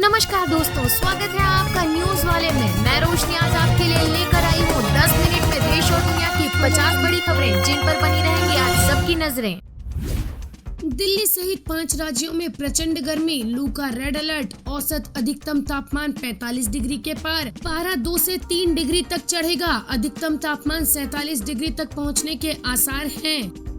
नमस्कार दोस्तों, स्वागत है आपका न्यूज वाले में। मैं रोशनी आज आपके लिए लेकर आई हूँ 10 मिनट में देश और दुनिया की 50 बड़ी खबरें जिन पर बनी रहेंगी आज सबकी नजरें। दिल्ली सहित 5 राज्यों में प्रचंड गर्मी, लू का रेड अलर्ट। औसत अधिकतम तापमान 45 डिग्री के पार, पारा 2 से 3 डिग्री तक चढ़ेगा। अधिकतम तापमान 47 डिग्री तक पहुंचने के आसार हैं।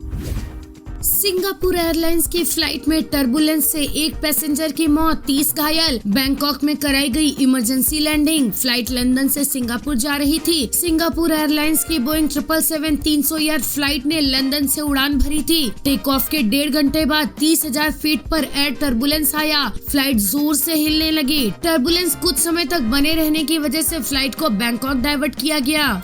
सिंगापुर एयरलाइंस की फ्लाइट में टर्बुलेंस से एक पैसेंजर की मौत, 30 घायल। बैंकॉक में कराई गई इमरजेंसी लैंडिंग। फ्लाइट लंदन से सिंगापुर जा रही थी। सिंगापुर एयरलाइंस की बोइंग 777 300 ईयर फ्लाइट ने लंदन से उड़ान भरी थी। टेक ऑफ के 1.5 घंटे बाद 30,000 फीट पर एयर टर्बुलेंस आया। फ्लाइट जोर से हिलने लगी। टर्बुलेंस कुछ समय तक बने रहने की वजह से फ्लाइट को बैंकॉक डाइवर्ट किया गया।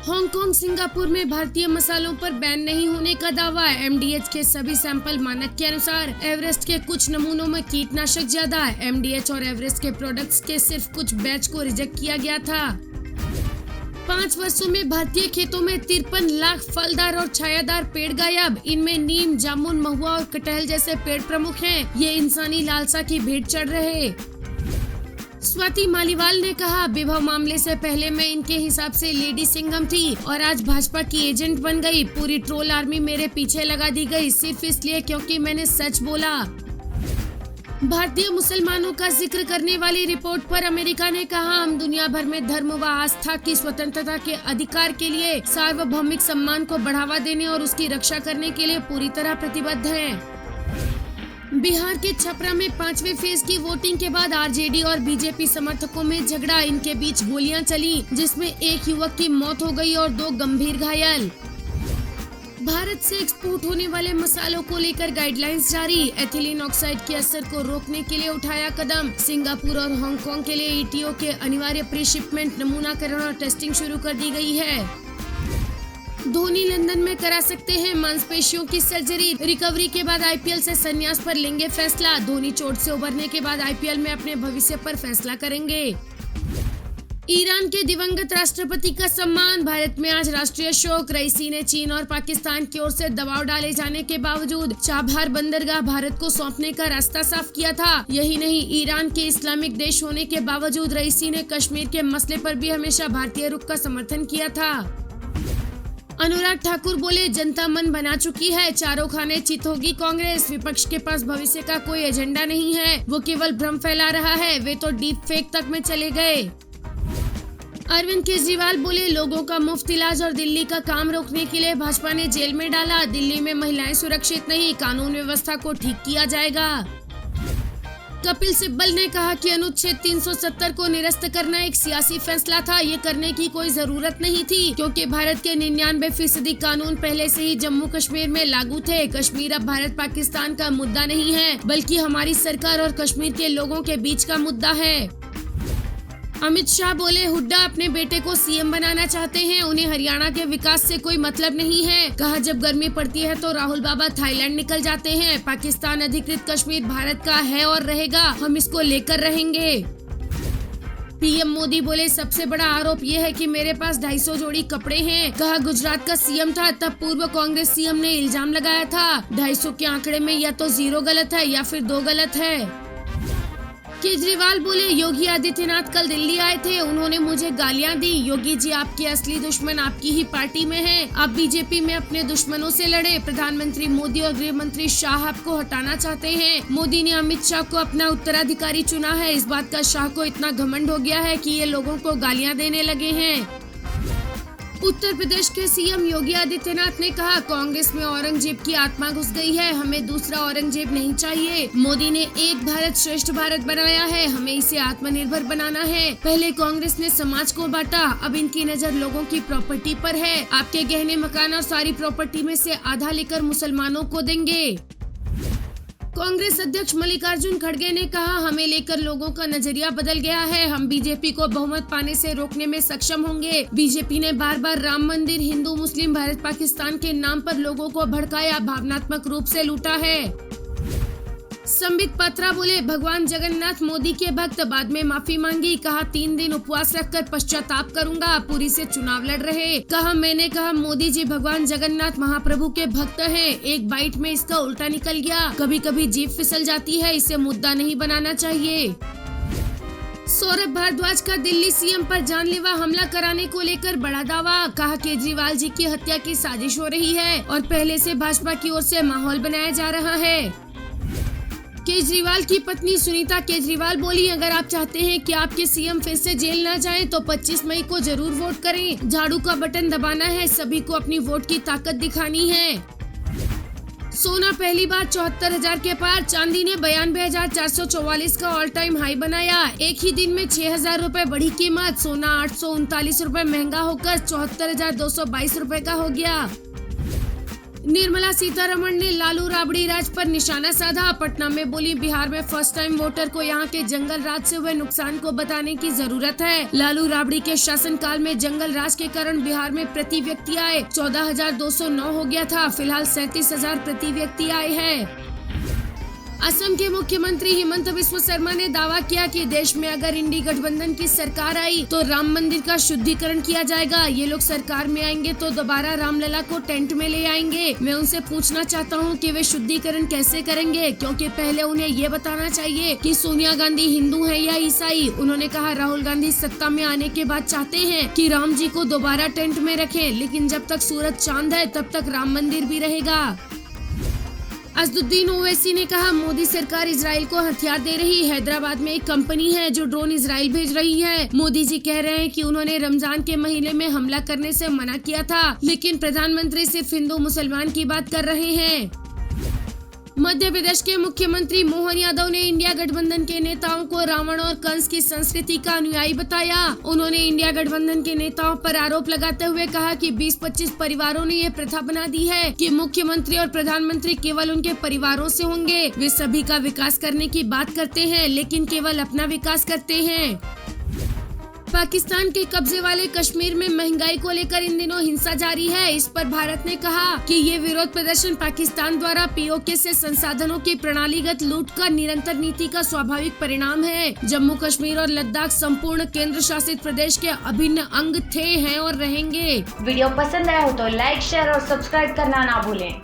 हांगकांग सिंगापुर में भारतीय मसालों पर बैन नहीं होने का दावा। एमडीएच के सभी सैंपल मानक के अनुसार। एवरेस्ट के कुछ नमूनों में कीटनाशक ज्यादा। एमडीएच और एवरेस्ट के प्रोडक्ट्स के सिर्फ कुछ बैच को रिजेक्ट किया गया था। 5 वर्षों में भारतीय खेतों में 53 लाख फलदार और छायादार पेड़ गायब। इनमें नीम, जामुन, महुआ और कटहल जैसे पेड़ प्रमुख हैं। ये इंसानी लालसा की भेंट चढ़ रहे। स्वाति मालीवाल ने कहा, विवाह मामले से पहले मैं इनके हिसाब से लेडी सिंघम थी और आज भाजपा की एजेंट बन गई। पूरी ट्रोल आर्मी मेरे पीछे लगा दी गई सिर्फ इसलिए क्योंकि मैंने सच बोला। भारतीय मुसलमानों का जिक्र करने वाली रिपोर्ट पर अमेरिका ने कहा, हम दुनिया भर में धर्म व आस्था की स्वतंत्रता के अधिकार के लिए सार्वभौमिक सम्मान को बढ़ावा देने और उसकी रक्षा करने के लिए पूरी तरह प्रतिबद्ध हैं। बिहार के छपरा में 5वें फेज की वोटिंग के बाद आरजेडी और बीजेपी समर्थकों में झगड़ा। इनके बीच गोलियां चली, जिसमें एक युवक की मौत हो गई और 2 गंभीर घायल। भारत से एक्सपोर्ट होने वाले मसालों को लेकर गाइडलाइंस जारी। एथिलीन ऑक्साइड के असर को रोकने के लिए उठाया कदम। सिंगापुर और हांगकांग के लिए ईटीओ के अनिवार्य प्री शिपमेंट, नमूनाकरण और टेस्टिंग शुरू कर दी गई है। धोनी लंदन में करा सकते हैं मांसपेशियों की सर्जरी। रिकवरी के बाद आईपीएल से संन्यास पर लेंगे फैसला। धोनी चोट से उबरने के बाद आईपीएल में अपने भविष्य पर फैसला करेंगे। ईरान के दिवंगत राष्ट्रपति का सम्मान। भारत में आज राष्ट्रीय शोक। रईसी ने चीन और पाकिस्तान की ओर से दबाव डाले जाने के बावजूद चाबहार बंदरगाह भारत को सौंपने का रास्ता साफ किया था। यही नहीं, ईरान के इस्लामिक देश होने के बावजूद रईसी ने कश्मीर के मसले पर भी हमेशा भारतीय रुख का समर्थन किया था। अनुराग ठाकुर बोले, जनता मन बना चुकी है, चारों खाने चित होगी कांग्रेस। विपक्ष के पास भविष्य का कोई एजेंडा नहीं है, वो केवल भ्रम फैला रहा है। वे तो डीप फेक तक में चले गए। अरविंद केजरीवाल बोले, लोगों का मुफ्त इलाज और दिल्ली का काम रोकने के लिए भाजपा ने जेल में डाला। दिल्ली में महिलाएं सुरक्षित नहीं, कानून व्यवस्था को ठीक किया जाएगा। कपिल सिब्बल ने कहा कि अनुच्छेद 370 को निरस्त करना एक सियासी फैसला था। ये करने की कोई जरूरत नहीं थी क्योंकि भारत के 99% कानून पहले से ही जम्मू कश्मीर में लागू थे। कश्मीर अब भारत पाकिस्तान का मुद्दा नहीं है, बल्कि हमारी सरकार और कश्मीर के लोगों के बीच का मुद्दा है। अमित शाह बोले, हुड्डा अपने बेटे को सीएम बनाना चाहते हैं, उन्हें हरियाणा के विकास से कोई मतलब नहीं है। कहा, जब गर्मी पड़ती है तो राहुल बाबा थाईलैंड निकल जाते हैं। पाकिस्तान अधिकृत कश्मीर भारत का है और रहेगा, हम इसको लेकर रहेंगे। पीएम मोदी बोले, सबसे बड़ा आरोप ये है कि मेरे पास 250 जोड़ी कपड़े हैं। कहा, गुजरात का सीएम था तब पूर्व कांग्रेस सीएम ने इल्जाम लगाया था। 250 के आंकड़े में या तो 0 गलत है या फिर 2 गलत है। केजरीवाल बोले, योगी आदित्यनाथ कल दिल्ली आए थे, उन्होंने मुझे गालियां दी। योगी जी, आपके असली दुश्मन आपकी ही पार्टी में हैं। आप बीजेपी में अपने दुश्मनों से लड़े। प्रधानमंत्री मोदी और गृह मंत्री शाह आपको हटाना चाहते हैं। मोदी ने अमित शाह को अपना उत्तराधिकारी चुना है। इस बात का शाह को इतना घमंड हो गया है कि ये लोगों को गालियां देने लगे हैं। उत्तर प्रदेश के सीएम योगी आदित्यनाथ ने कहा, कांग्रेस में औरंगजेब की आत्मा घुस गई है, हमें दूसरा औरंगजेब नहीं चाहिए। मोदी ने एक भारत श्रेष्ठ भारत बनाया है, हमें इसे आत्मनिर्भर बनाना है। पहले कांग्रेस ने समाज को बांटा, अब इनकी नजर लोगों की प्रॉपर्टी पर है। आपके गहने मकान और सारी प्रॉपर्टी में से आधा लेकर मुसलमानों को देंगे। कांग्रेस अध्यक्ष मल्लिकार्जुन खड़गे ने कहा, हमें लेकर लोगों का नजरिया बदल गया है, हम बीजेपी को बहुमत पाने से रोकने में सक्षम होंगे। बीजेपी ने बार बार राम मंदिर, हिंदू मुस्लिम, भारत पाकिस्तान के नाम पर लोगों को भड़काया, भावनात्मक रूप से लूटा है। संबित पात्रा बोले, भगवान जगन्नाथ मोदी के भक्त, बाद में माफी मांगी, कहा 3 दिन उपवास रखकर पश्चाताप करूंगा। पुरी से चुनाव लड़ रहे, मैंने कहा मोदी जी भगवान जगन्नाथ महाप्रभु के भक्त हैं। एक बाइट में इसका उल्टा निकल गया। कभी कभी जीभ फिसल जाती है, इसे मुद्दा नहीं बनाना चाहिए। सौरभ भारद्वाज का दिल्ली सीएम पर जानलेवा हमला कराने को लेकर बड़ा दावा, कहा केजरीवाल जी की हत्या की साजिश हो रही है और पहले से भाजपा की ओर से माहौल बनाया जा रहा है। केजरीवाल की पत्नी सुनीता केजरीवाल बोली, अगर आप चाहते हैं कि आपके सीएम फिर से जेल न जाएं, तो 25 मई को जरूर वोट करें। झाड़ू का बटन दबाना है, सभी को अपनी वोट की ताकत दिखानी है। सोना पहली बार 74,000 के पार, चांदी ने 92,444 का ऑल टाइम हाई बनाया। एक ही दिन में 6,000 रूपए बढ़ी कीमत, सोना 839 रूपए महंगा होकर 74,222 रूपए का हो गया। निर्मला सीतारमण ने लालू राबड़ी राज पर निशाना साधा। पटना में बोली, बिहार में फर्स्ट टाइम वोटर को यहां के जंगल राज से हुए नुकसान को बताने की जरूरत है। लालू राबड़ी के शासनकाल में जंगल राज के कारण बिहार में प्रति व्यक्ति आय 14,209 हो गया था, फिलहाल 37,000 प्रति व्यक्ति आए हैं। असम के मुख्यमंत्री हिमंत बिस्वा शर्मा ने दावा किया कि देश में अगर इंडी गठबंधन की सरकार आई तो राम मंदिर का शुद्धिकरण किया जाएगा। ये लोग सरकार में आएंगे तो दोबारा रामलला को टेंट में ले आएंगे। मैं उनसे पूछना चाहता हूँ कि वे शुद्धिकरण कैसे करेंगे, क्योंकि पहले उन्हें ये बताना चाहिए कि सोनिया गांधी हिंदू है या ईसाई। उन्होंने कहा राहुल गांधी सत्ता में आने के बाद चाहते हैं कि राम जी को दोबारा टेंट में रखें, लेकिन जब तक सूरज चांद है तब तक राम मंदिर भी रहेगा। असदुद्दीन ओवैसी ने कहा, मोदी सरकार इजराइल को हथियार दे रही। हैदराबाद में एक कंपनी है जो ड्रोन इजराइल भेज रही है। मोदी जी कह रहे हैं कि उन्होंने रमजान के महीने में हमला करने से मना किया था, लेकिन प्रधानमंत्री सिर्फ हिंदू मुसलमान की बात कर रहे हैं। मध्य प्रदेश के मुख्यमंत्री मोहन यादव ने इंडिया गठबंधन के नेताओं को रावण और कंस की संस्कृति का अनुयायी बताया। उन्होंने इंडिया गठबंधन के नेताओं पर आरोप लगाते हुए कहा कि 20-25 परिवारों ने ये प्रथा बना दी है कि मुख्यमंत्री और प्रधानमंत्री केवल उनके परिवारों से होंगे। वे सभी का विकास करने की बात करते हैं, लेकिन केवल अपना विकास करते हैं। पाकिस्तान के कब्जे वाले कश्मीर में महंगाई को लेकर इन दिनों हिंसा जारी है। इस पर भारत ने कहा कि ये विरोध प्रदर्शन पाकिस्तान द्वारा पीओके से संसाधनों की प्रणालीगत लूट का निरंतर नीति का स्वाभाविक परिणाम है। जम्मू कश्मीर और लद्दाख संपूर्ण केंद्र शासित प्रदेश के अभिन्न अंग थे, हैं और रहेंगे। वीडियो पसंद आया हो तो लाइक, शेयर और सब्सक्राइब करना ना भूलें।